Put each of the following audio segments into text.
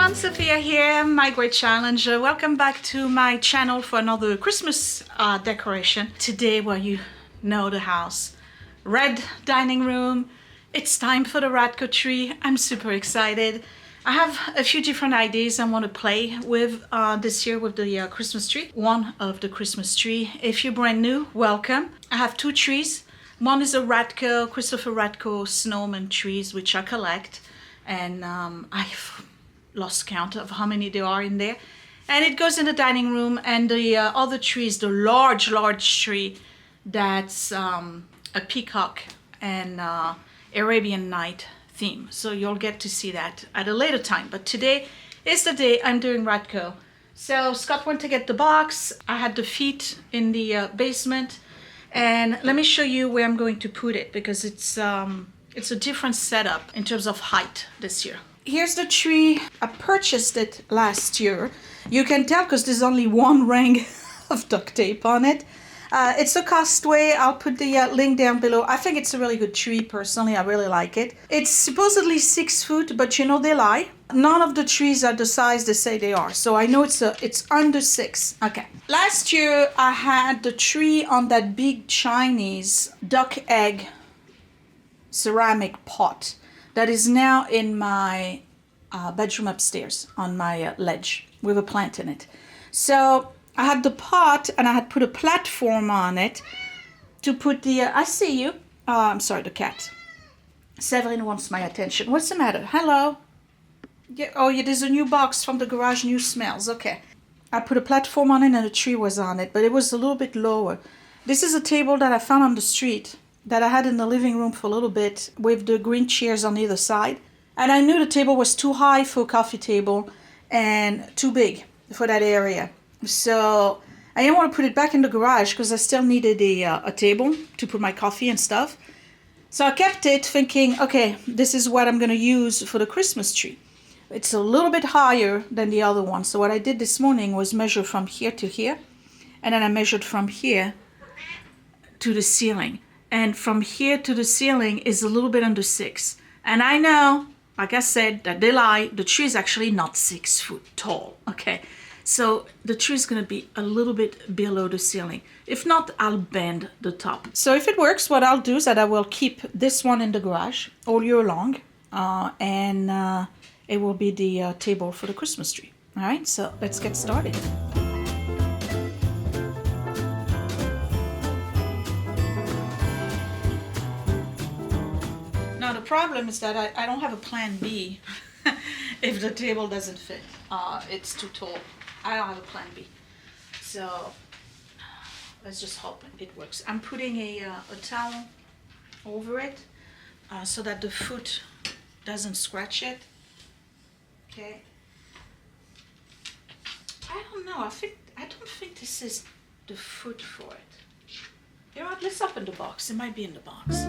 everyone, Sophia here, My Great Challenge. Welcome back to my channel for another Christmas decoration. Today, well, you know the house. Red dining room. It's time for the Radko tree. I'm super excited. I have a few different ideas I want to play with this year with the Christmas tree. One of the Christmas tree. If you're brand new, welcome. I have two trees. One is a Radko, Christopher Radko snowman trees, which I collect. And I've lost count of how many there are in there. And it goes in the dining room. And the other tree is the large tree that's a peacock and Arabian Night theme. So you'll get to see that at a later time. But today is the day I'm doing Radko. So Scott went to get the box. I had the feet in the basement. And let me show you where I'm going to put it because it's a different setup in terms of height this year. Here's the tree. I purchased it last year. You can tell because there's only one ring of duct tape on it. It's a Costway. I'll put the link down below. I think it's a really good tree personally. I really like it. It's supposedly 6 foot, but you know they lie. None of the trees are the size they say they are. So I know it's under 6. Okay. Last year I had the tree on that big Chinese duck egg ceramic pot that is now in my bedroom upstairs on my ledge with a plant in it. So I had the pot and I had put a platform on it to put the, I see you. I'm sorry, the cat. Severin wants my attention. What's the matter? Hello? Yeah, oh, yeah, there's a new box from the garage, new smells. Okay. I put a platform on it and a tree was on it, but it was a little bit lower. This is a table that I found on the street that I had in the living room for a little bit with the green chairs on either side. And I knew the table was too high for a coffee table and too big for that area. So I didn't want to put it back in the garage because I still needed a table to put my coffee and stuff. So I kept it thinking, okay, this is what I'm going to use for the Christmas tree. It's a little bit higher than the other one. So what I did this morning was measure from here to here. And then I measured from here to the ceiling. And from here to the ceiling is a little bit under 6. And I know, like I said, that they lie. The tree is actually not 6 foot tall, okay? So the tree is going to be a little bit below the ceiling. If not, I'll bend the top. So if it works, what I'll do is that I will keep this one in the garage all year long. And it will be the table for the Christmas tree. All right, so let's get started. Now the problem is that I don't have a plan B if the table doesn't fit. It's too tall. I don't have a plan B. So let's just hope it works. I'm putting a towel over it so that the foot doesn't scratch it. Okay. I don't know. I don't think this is the foot for it. You know what? Let's open the box. It might be in the box.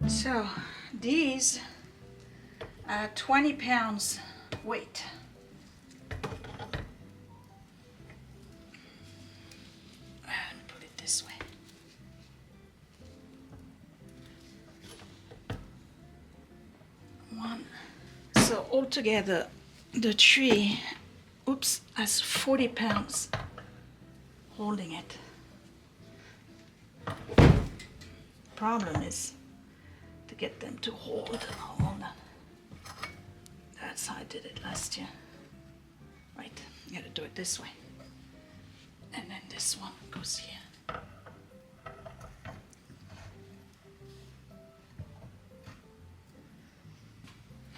So these are 20 pounds weight. Let me put it this way. One. So altogether, the tree, has 40 pounds holding it. Problem is to get them to hold on. That's how I did it last year. Right, you gotta do it this way. And then this one goes here.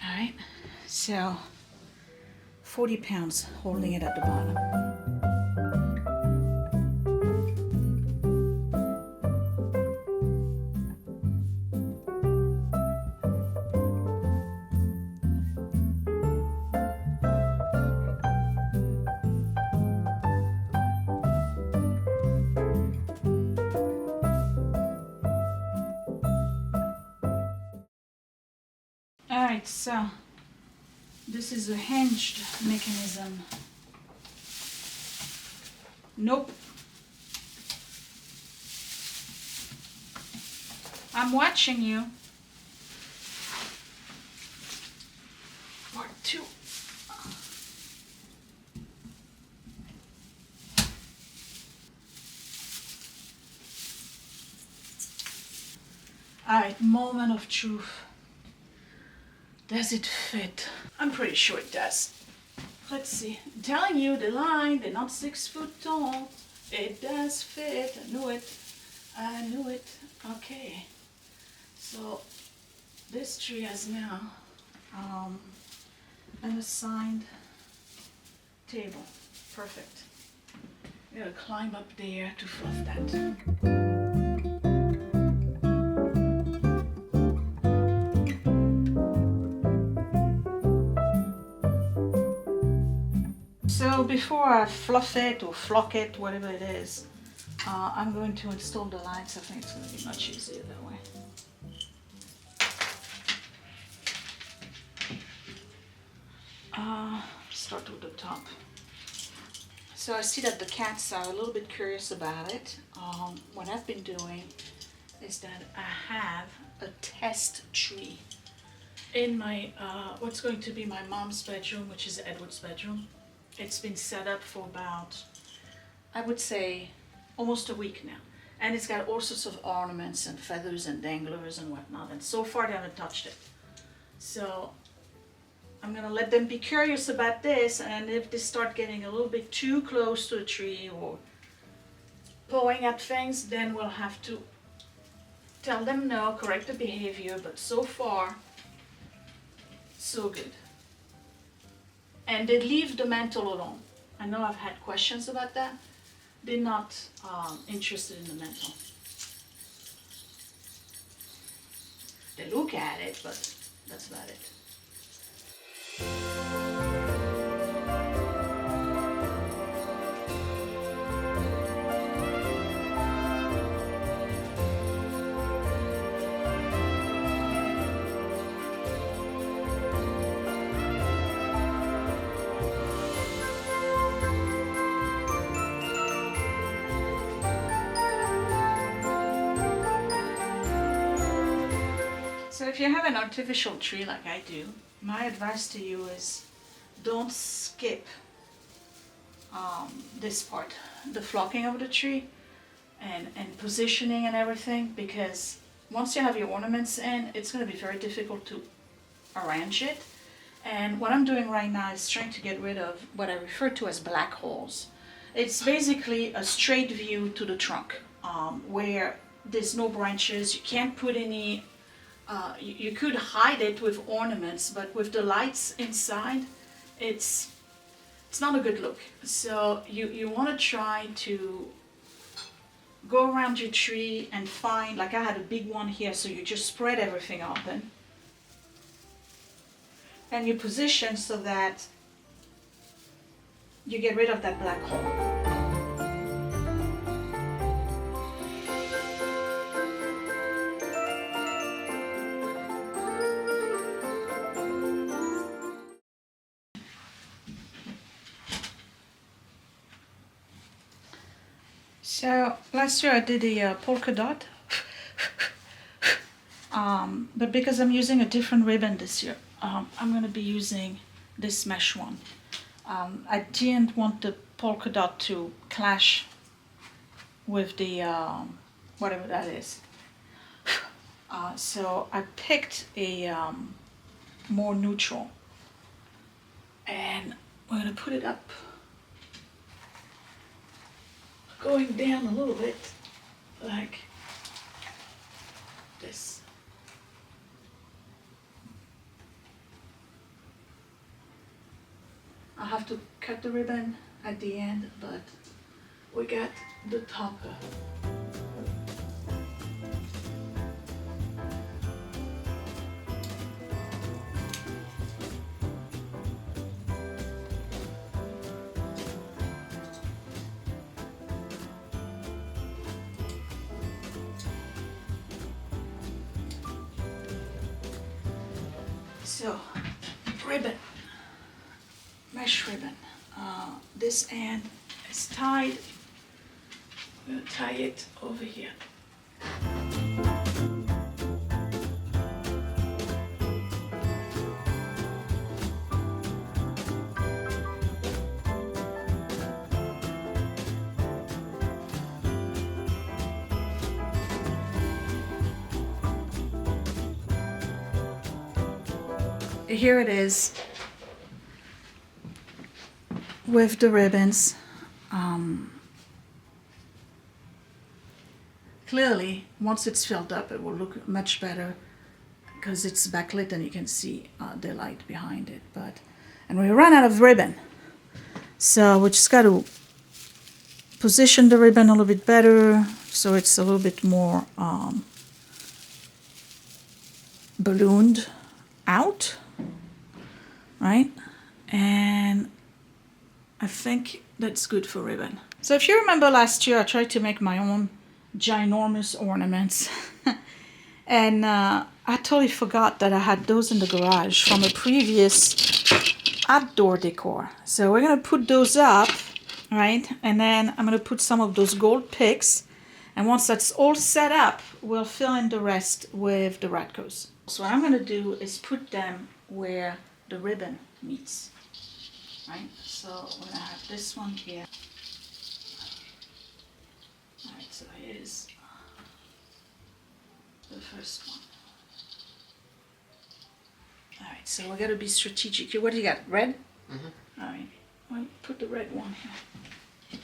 All right, so 40 pounds holding it at the bottom. Alright, so this is a hinged mechanism. Nope. I'm watching you. Part 2. Alright, moment of truth. Does it fit? I'm pretty sure it does. Let's see. I'm telling you, the line, they're not 6 foot tall. It does fit. I knew it. I knew it. Okay. So this tree has now an assigned table. Perfect. I'm gonna climb up there to fluff that. So before I fluff it or flock it, whatever it is, I'm going to install the lights. I think it's going to be much easier that way. Start with the top. So I see that the cats are a little bit curious about it. What I've been doing is that I have a test tree in my, what's going to be my mom's bedroom, which is Edward's bedroom. It's been set up for about, I would say, almost a week now. And it's got all sorts of ornaments and feathers and danglers and whatnot. And so far they haven't touched it. So I'm gonna let them be curious about this, and if they start getting a little bit too close to a tree or pulling at things, then we'll have to tell them no, correct the behavior, but so far, so good. And they leave the mantle alone. I know I've had questions about that. They're not interested in the mantle. They look at it, but that's about it. So if you have an artificial tree like I do, my advice to you is don't skip this part, the flocking of the tree and positioning and everything, because once you have your ornaments in, it's going to be very difficult to arrange it. And what I'm doing right now is trying to get rid of what I refer to as black holes. It's basically a straight view to the trunk where there's no branches, you can't put any. You could hide it with ornaments, but with the lights inside, it's not a good look. So you want to try to go around your tree and find, like I had a big one here, so you just spread everything open. And you position so that you get rid of that black hole. So last year I did a polka dot, but because I'm using a different ribbon this year, I'm going to be using this mesh one. I didn't want the polka dot to clash with the whatever that is. So I picked a more neutral, and we're going to put it up, going down a little bit like this. I'll have to cut the ribbon at the end, but we got the top. So, ribbon, mesh ribbon. This end is tied. I'm going to tie it over here. Here it is with the ribbons. Clearly, once it's filled up, it will look much better because it's backlit and you can see the light behind it. And we ran out of ribbon, so we just got to position the ribbon a little bit better so it's a little bit more ballooned out. Right? And I think that's good for ribbon. So if you remember last year, I tried to make my own ginormous ornaments. And I totally forgot that I had those in the garage from a previous outdoor decor. So we're going to put those up, right? And then I'm going to put some of those gold picks. And once that's all set up, we'll fill in the rest with the Radkos. So what I'm going to do is put them where the ribbon meets, right? So we're gonna have this one here. All right, so here's the first one. All right, so we gotta be strategic here. What do you got? Red? Mm-hmm. All right, well, put the red one here.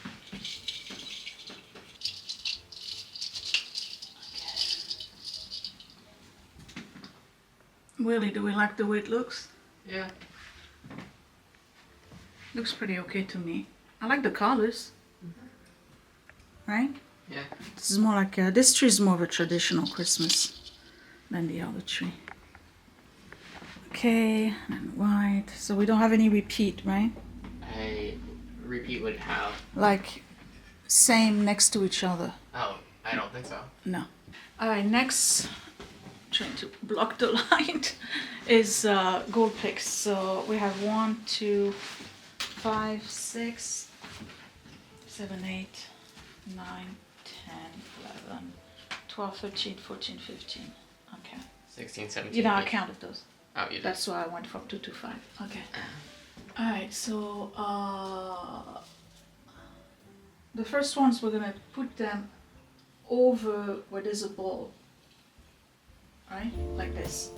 Okay. Willie, do we like the way it looks? Yeah. Looks pretty okay to me. I like the colors. Mm-hmm. Right? Yeah. This is more like this tree is more of a traditional Christmas than the other tree. Okay, and white. So we don't have any repeat, right? I repeat with how? Like same next to each other. Oh, I don't think so. No. All right, next. Trying to block the light is gold picks. So we have 1, 2, 5, 6, 7, 8, 9, 10, 11, 12, 13, 14, 15. Okay. 16, 17. You know, I counted those. Oh, you did. That's why I went from 2 to 5. Okay. All right. So the first ones we're gonna put them over where there's a ball. Right? Like this.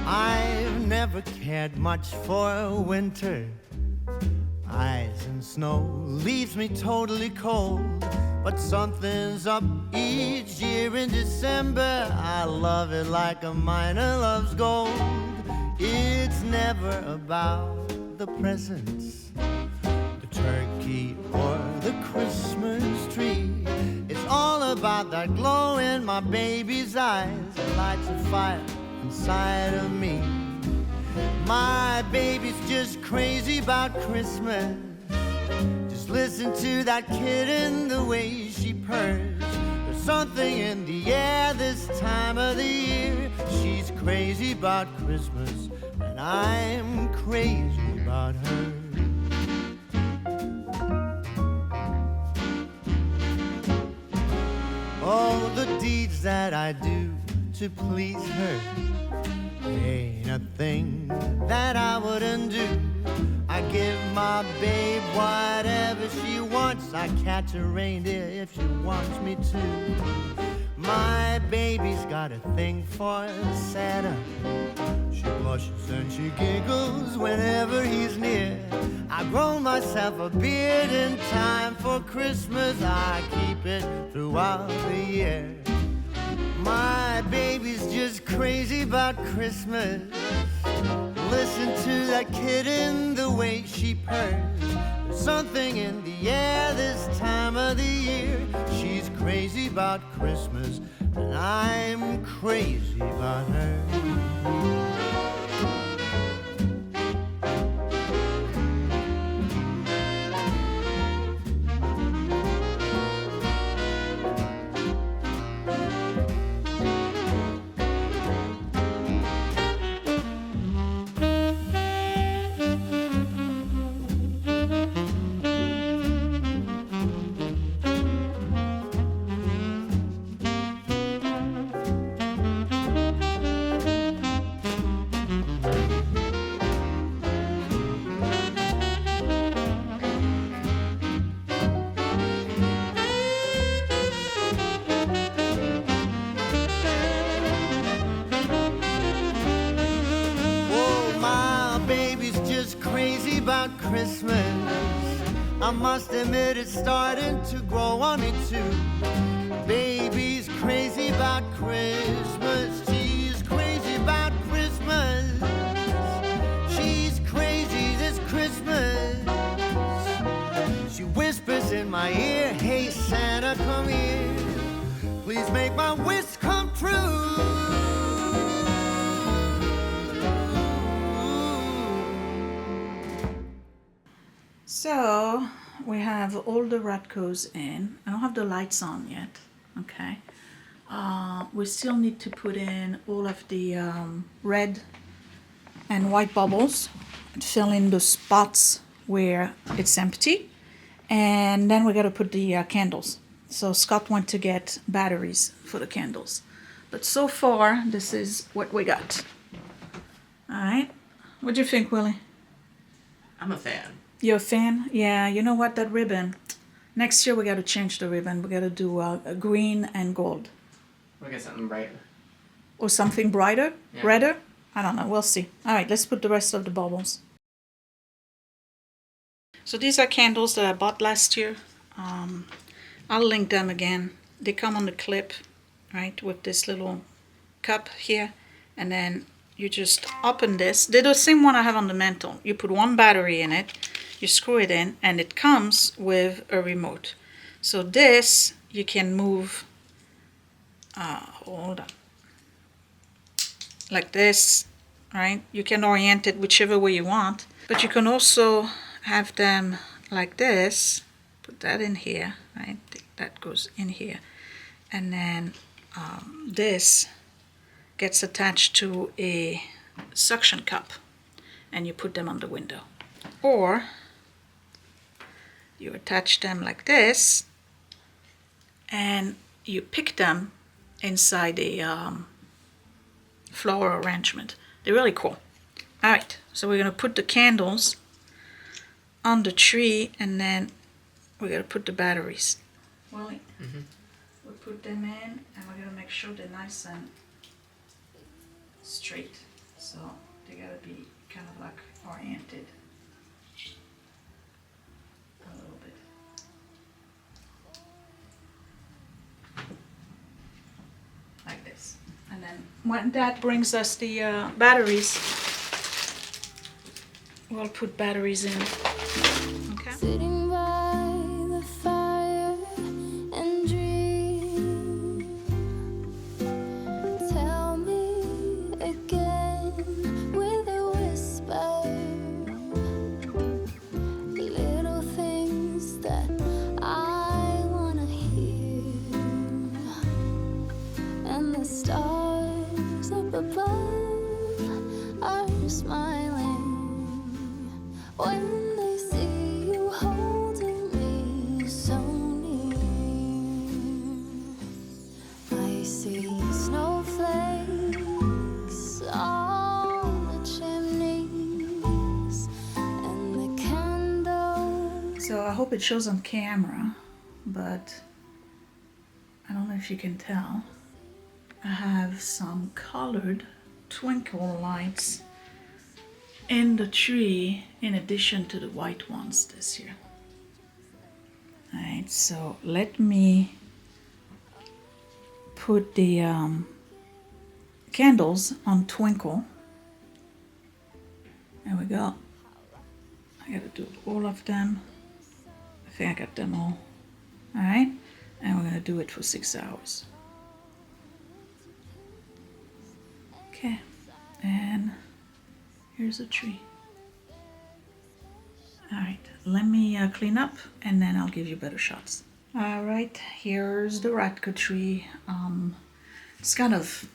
I've never cared much for winter. Ice and snow leaves me totally cold, but something's up each year in December. I love it like a miner loves gold. It's never about the presents, the turkey or the Christmas tree. It's all about that glow in my baby's eyes that lights a fire inside of me. My baby's just crazy about Christmas. Just listen to that kitten, the way she purrs. There's something in the air this time of the year. She's crazy about Christmas, and I'm crazy about her. Oh, the deeds that I do to please her, ain't a thing that I wouldn't do. I give my babe whatever she wants. I catch a reindeer if she wants me to. My baby's got a thing for Santa. She blushes and she giggles whenever he's near. I grown myself a beard in time for Christmas. I keep it throughout the year. My baby's just crazy about Christmas. Listen to that kitten, the way she purrs. something in the air this time of the year. She's crazy about Christmas, and I'm crazy about her. Crazy about Christmas. I must admit it's starting to grow on me too. Baby's crazy about Christmas. She's crazy about Christmas. She's crazy this Christmas. She whispers in my ear, hey Santa, come here. Please make my wish come true. So we have all the Radkos in. I don't have the lights on yet, okay? We still need to put in all of the red and white bubbles and fill in the spots where it's empty. And then we got to put the candles. So Scott went to get batteries for the candles. But so far, this is what we got. All right. What do you think, Willie? I'm a fan. You're a fan? Yeah, you know what, that ribbon, next year we got to change the ribbon. We got to do a green and gold. We'll get something brighter. Or something brighter? Yeah. Redder? I don't know, we'll see. All right, let's put the rest of the bubbles. So these are candles that I bought last year. I'll link them again. They come on the clip, right, with this little cup here. And then you just open this. They're the same one I have on the mantle. You put one battery in it. You screw it in, and it comes with a remote. So this, you can move, hold on, like this, right? You can orient it whichever way you want, but you can also have them like this. Put that in here, right? That goes in here. And then this gets attached to a suction cup, and you put them on the window. Or you attach them like this, and you pick them inside a flower arrangement. They're really cool. All right, so we're gonna put the candles on the tree, and then we're gonna put the batteries. Well, we'll put them in, and we're gonna make sure they're nice and straight. So they gotta be kind of like oriented. A little bit. Like this. And then when that brings us the batteries, we'll put batteries in. Okay. Sitting by the fire and dream. Tell me again with a whisper. Little things that I wanna hear. And the stars up above are smiling when they see you holding me so near. I see snowflakes on the chimneys and the candles. So I hope it shows on camera, but I don't know if you can tell. I have some colored twinkle lights in the tree in addition to the white ones this year. Alright, so let me put the candles on twinkle. There we go. I gotta do all of them I think I got them all. All right, and we're gonna do it for 6 hours. Okay, and here's a tree. All right, let me clean up and then I'll give you better shots. All right, here's the Radko tree. It's kind of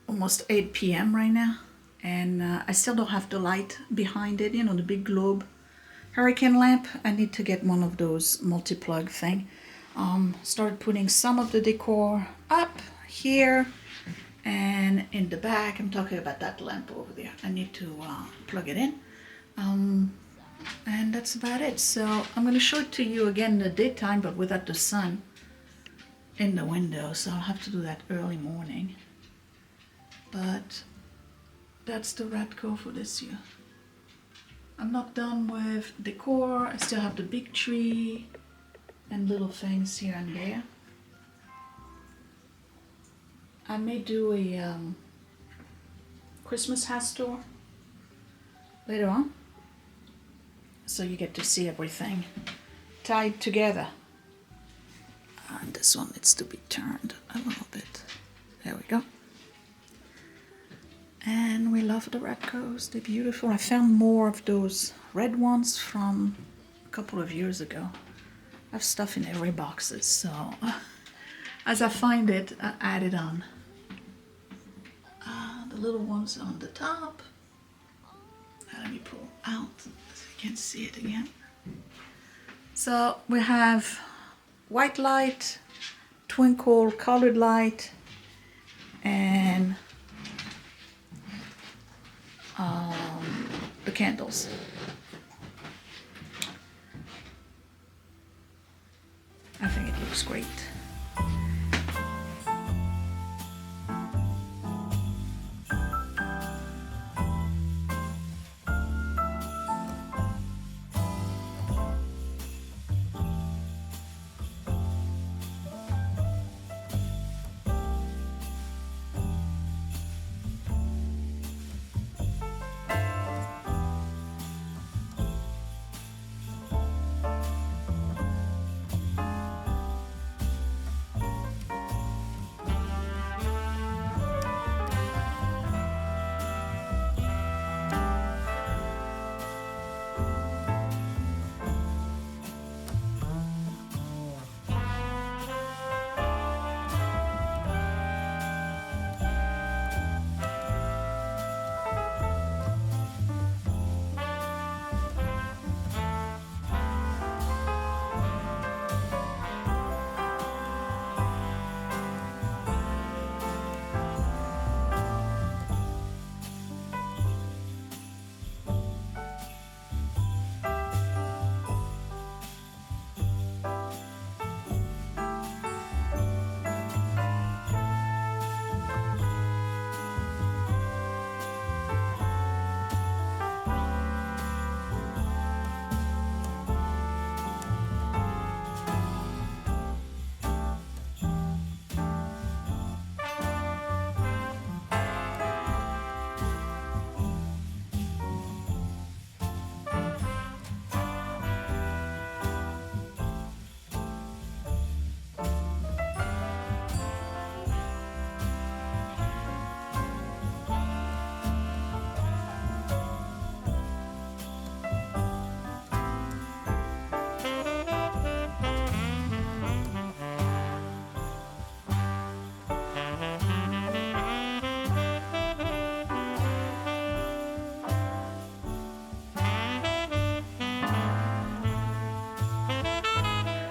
almost 8 p.m. right now, and I still don't have the light behind it, you know, the big globe hurricane lamp. I need to get one of those multi-plug thing. Started putting some of the decor up here and in the back. I'm talking about that lamp over there. I need to plug it in. And that's about it. So I'm going to show it to you again in the daytime, but without the sun in the window. So I'll have to do that early morning. But that's the Radko for this year. I'm not done with decor. I still have the big tree and little things here and there. I may do a Christmas house tour later on, so you get to see everything tied together. And this one needs to be turned a little bit. There we go. And we love the Radkos, they're beautiful. I found more of those red ones from a couple of years ago. I have stuff in every boxes, so as I find it, I add it on. The little ones on the top. Let me pull out so you can see it again. So we have white light, twinkle, colored light, and the candles. I think it looks great.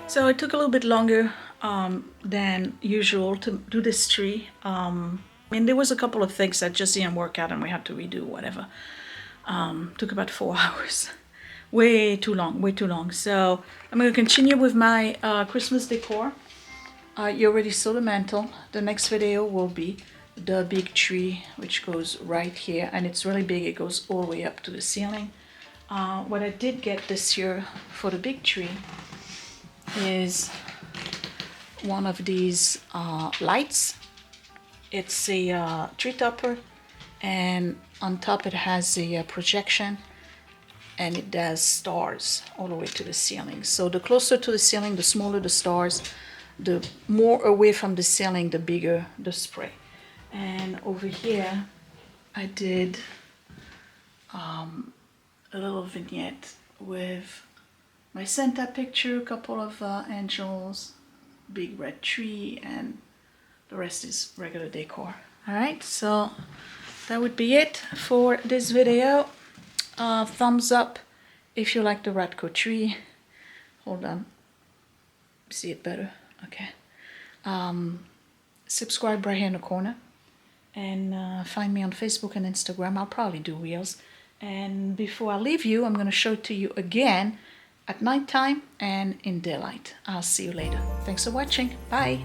So it took a little bit longer than usual to do this tree. I mean, there was a couple of things that just didn't work out and we had to redo whatever. Took about 4 hours. Way too long, way too long. So I'm going to continue with my Christmas decor. You already saw the mantle. The next video will be the big tree, which goes right here. And it's really big. It goes all the way up to the ceiling. What I did get this year for the big tree is one of these lights. It's a tree topper, and on top it has a projection, and it does stars all the way to the ceiling. So the closer to the ceiling, the smaller the stars, the more away from the ceiling, the bigger the spray. And over here, I did a little vignette with my Santa picture, a couple of angels, big red tree, and the rest is regular decor. Alright, so that would be it for this video. Thumbs up if you like the Radko tree. Hold on, see it better? Okay. Subscribe right here in the corner, and find me on Facebook and Instagram. I'll probably do reels. And before I leave you, I'm going to show it to you again at nighttime and in daylight. I'll see you later. Thanks for watching. Bye.